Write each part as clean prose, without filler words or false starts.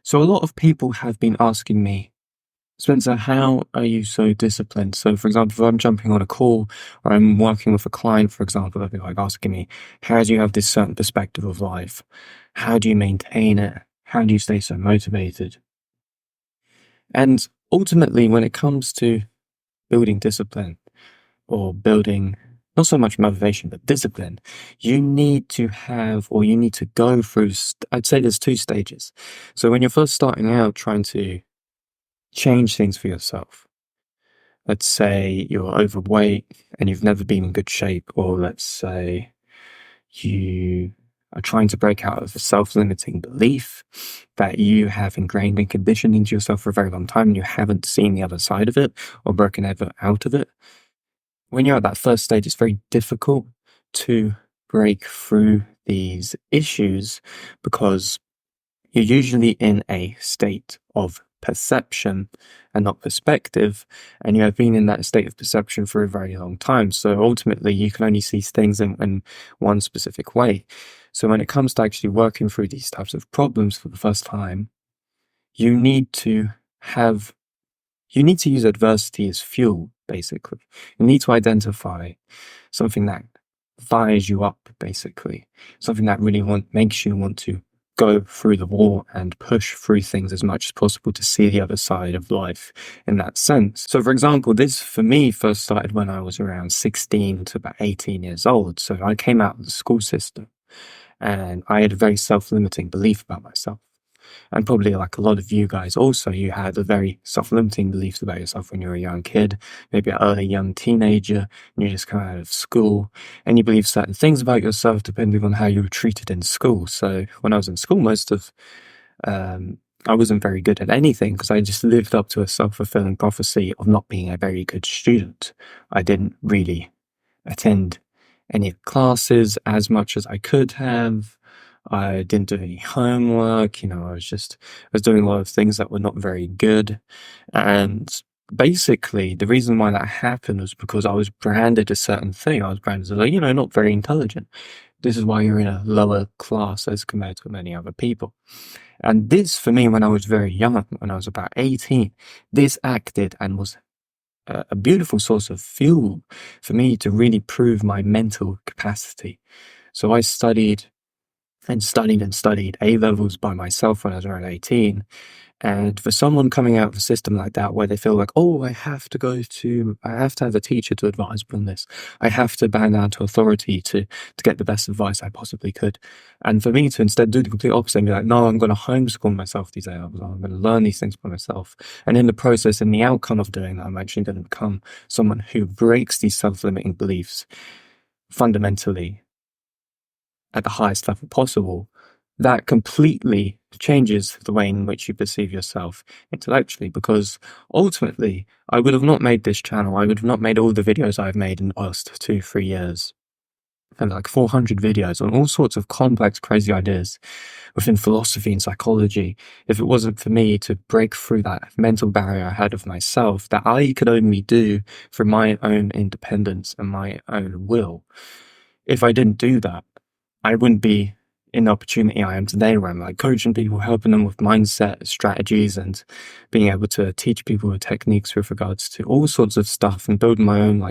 So a lot of people have been asking me, Spencer, how are you so disciplined? So, for example, if I'm jumping on a call or I'm working with a client, for example, they'll be like asking me, how do you have this certain perspective of life? How do you maintain it? How do you stay so motivated? And ultimately, when it comes to building discipline or building not so much motivation, but discipline, you need to have, or you need to go through, I'd say there's two stages. So when you're first starting out trying to change things for yourself. Let's say you're overweight and you've never been in good shape, or let's say you are trying to break out of a self-limiting belief that you have ingrained and conditioned into yourself for a very long time and you haven't seen the other side of it or broken ever out of it. When you're at that first stage, it's very difficult to break through these issues because you're usually in a state of perception and not perspective, and you have been in that state of perception for a very long time. So ultimately, you can only see things in one specific way. So when it comes to actually working through these types of problems for the first time, you need to have, you need to use adversity as fuel, basically. You need to identify something that fires you up, basically. Something that really makes you want to go through the wall and push through things as much as possible to see the other side of life in that sense. So, for example, this for me first started when I was around 16 to about 18 years old. So I came out of the school system and I had a very self-limiting belief about myself. And probably like a lot of you guys also, you had a very self-limiting beliefs about yourself when you were a young kid, maybe an early young teenager, and you just come out of school and you believe certain things about yourself depending on how you were treated in school. So when I was in school, I wasn't very good at anything because I just lived up to a self-fulfilling prophecy of not being a very good student. I didn't really attend any classes as much as I could have. I didn't do any homework, I was doing a lot of things that were not very good. And basically, the reason why that happened was because I was branded a certain thing. I was branded as, not very intelligent. This is why you're in a lower class as compared to many other people. And this, for me, when I was very young, when I was about 18, this acted and was a beautiful source of fuel for me to really prove my mental capacity. So I studied and studied and studied A levels by myself when I was around 18. And for someone coming out of a system like that, where they feel like, oh, I have to have a teacher to advise me on this. I have to bow down to authority to get the best advice I possibly could. And for me to instead do the complete opposite and be like, no, I'm going to homeschool myself these A levels. I'm going to learn these things by myself. And in the process, in the outcome of doing that, I'm actually going to become someone who breaks these self-limiting beliefs fundamentally at the highest level possible. That completely changes the way in which you perceive yourself intellectually, because ultimately I would have not made this channel. I would have not made all the videos I've made in the past 2-3 years, and like 400 videos on all sorts of complex, crazy ideas within philosophy and psychology, if it wasn't for me to break through that mental barrier I had of myself that I could only do through my own independence and my own will. If I didn't do that, I wouldn't be in the opportunity I am today, where I'm like coaching people, helping them with mindset strategies and being able to teach people the techniques with regards to all sorts of stuff and building my own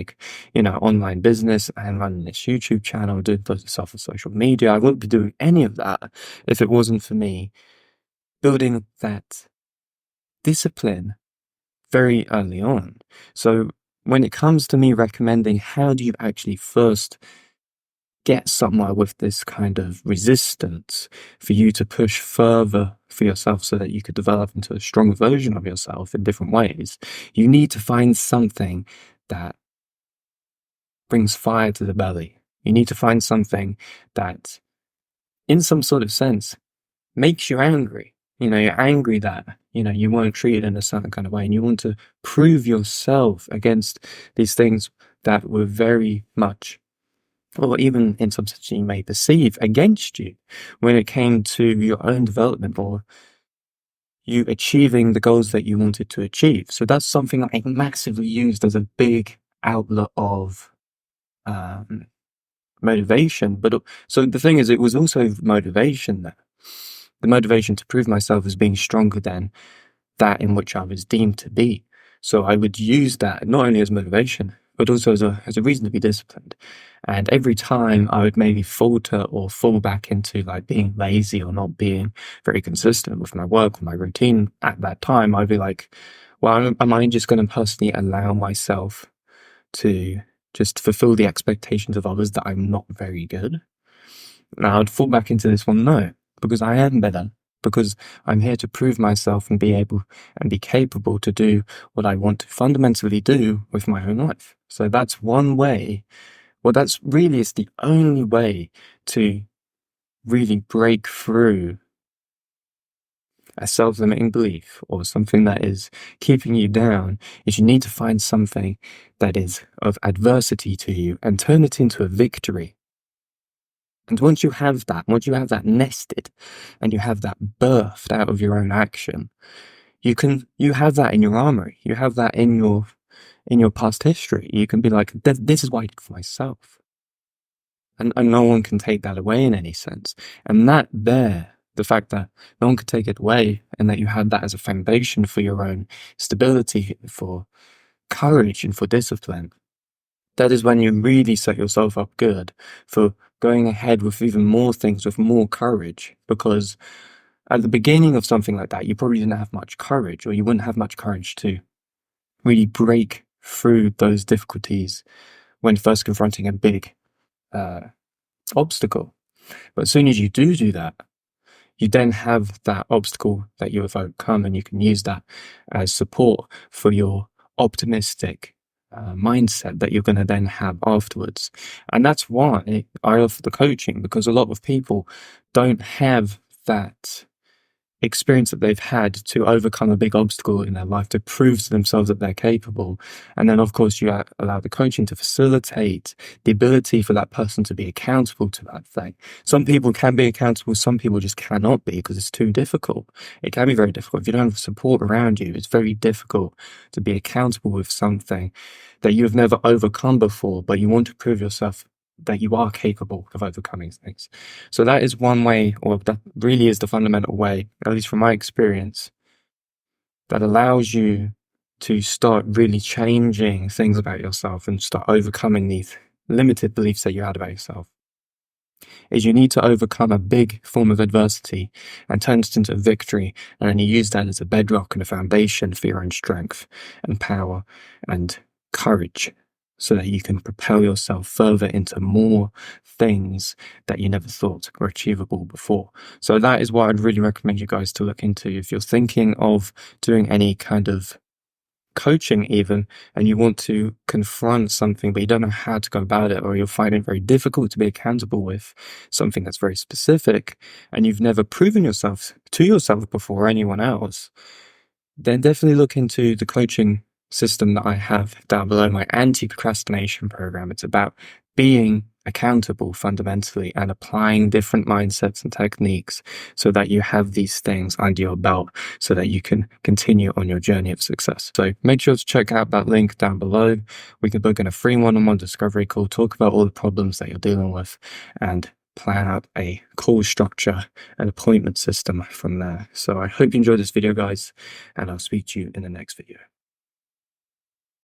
online business and running this YouTube channel, doing loads of stuff on social media. I wouldn't be doing any of that if it wasn't for me building that discipline very early on. So when it comes to me recommending how do you actually first get somewhere with this kind of resistance for you to push further for yourself so that you could develop into a stronger version of yourself in different ways, you need to find something that brings fire to the belly. You need to find something that, in some sort of sense, makes you angry. You're angry that, you weren't treated in a certain kind of way, and you want to prove yourself against these things that were very much, or even in some sense you may perceive, against you when it came to your own development or you achieving the goals that you wanted to achieve. So that's something I massively used as a big outlet of motivation. But so the thing is, it was also motivation there. the motivation to prove myself as being stronger than that in which I was deemed to be. So I would use that not only as motivation, but also as a reason to be disciplined. And every time I would maybe falter or fall back into like being lazy or not being very consistent with my work or my routine at that time, I'd be like, well, am I just going to personally allow myself to just fulfill the expectations of others that I'm not very good? Now I'd fall back into this one, no, because I am better, because I'm here to prove myself and be able and be capable to do what I want to fundamentally do with my own life. So that's one way. Well, that's really is the only way to really break through a self-limiting belief or something that is keeping you down, is you need to find something that is of adversity to you and turn it into a victory. And once you have that nested and you have that birthed out of your own action, you have that in your armory. You have that in your past history. You can be like, this is what I did for myself. And no one can take that away in any sense. And the fact that no one can take it away and that you have that as a foundation for your own stability, for courage and for discipline, that is when you really set yourself up good for going ahead with even more things with more courage. Because at the beginning of something like that, you probably didn't have much courage, or you wouldn't have much courage to really break through those difficulties when first confronting a big obstacle. But as soon as you do that, you then have that obstacle that you have overcome, and you can use that as support for your optimistic mindset that you're going to then have afterwards. And that's why I offer the coaching, because a lot of people don't have that experience that they've had to overcome a big obstacle in their life, to prove to themselves that they're capable. And then, of course, you allow the coaching to facilitate the ability for that person to be accountable to that thing. Some people can be accountable, some people just cannot be because it's too difficult. It can be very difficult. If you don't have support around you, it's very difficult to be accountable with something that you've never overcome before, but you want to prove yourself that you are capable of overcoming things. So that is one way, or that really is the fundamental way, at least from my experience, that allows you to start really changing things about yourself and start overcoming these limited beliefs that you had about yourself. Is you need to overcome a big form of adversity and turn it into a victory, and then you use that as a bedrock and a foundation for your own strength and power and courage, so that you can propel yourself further into more things that you never thought were achievable before. So that is what I'd really recommend you guys to look into. If you're thinking of doing any kind of coaching even, and you want to confront something, but you don't know how to go about it, or you're finding it very difficult to be accountable with something that's very specific, and you've never proven yourself to yourself before or anyone else, then definitely look into the coaching system that I have down below, my anti-procrastination program. It's about being accountable fundamentally and applying different mindsets and techniques so that you have these things under your belt so that you can continue on your journey of success. So make sure to check out that link down below. We can book in a free one-on-one discovery call, talk about all the problems that you're dealing with, and plan out a call structure and appointment system from there. So I hope you enjoyed this video, guys, and I'll speak to you in the next video.